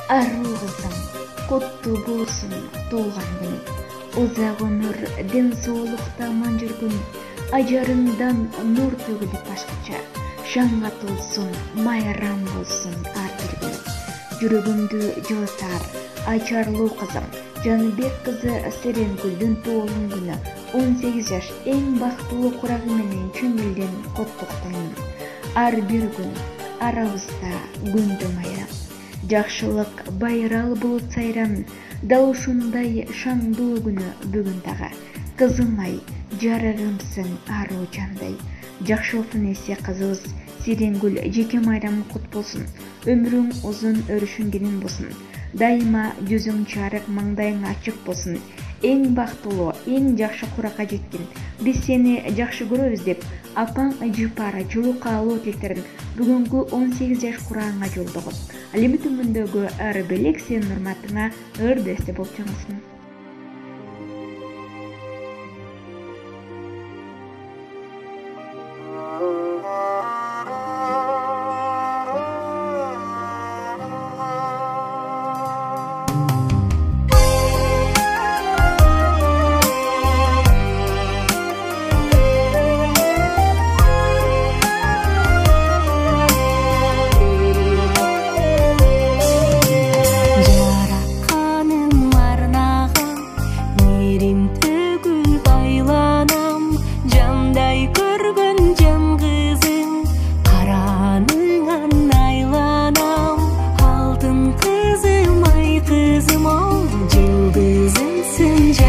Arуу kızım, kutlu bolsun tuğan günü. Uzak ömür, densizlikta aman жүргүн, ажарыңдан нур төгүлүп башкача. Шаңга толсун, майрам болсун ар бир күн. Жүрөгүмдү жылытар, ачарлуу кызым, Жаныбек кызы Серенгүлдүн тоолун күнү. 18 жаш эң бактылуу курагы менен чын элден коттуктаймын. Ар бир күн арабызда күндө майрам. Жакшылык байрал болуп сайрам, дал ушундай шаңдуу күнү бүгүн дагы. Кызым-ай, жарыгымсың аруу жандай. Жакшы болсун эсе кызыбыз Серенгүл, жеке майрамың кут болсун. Өмүрүң узун, өрүшүң кенен болсун. Дайыма жүзүң чарык, маңдайың ачык болсун. Эң бактылуу, эң жакшы куракка жеткин. Биз сени жакшы көрөбүз деп, апаң Жыпара жылуу каалоо тилектерин бүгүнкү 18 жаш курагыңа жолдогот. Ал эми түмүндөгү ар белек сенин урматыңа ырдесте болуп чаңсын. Sing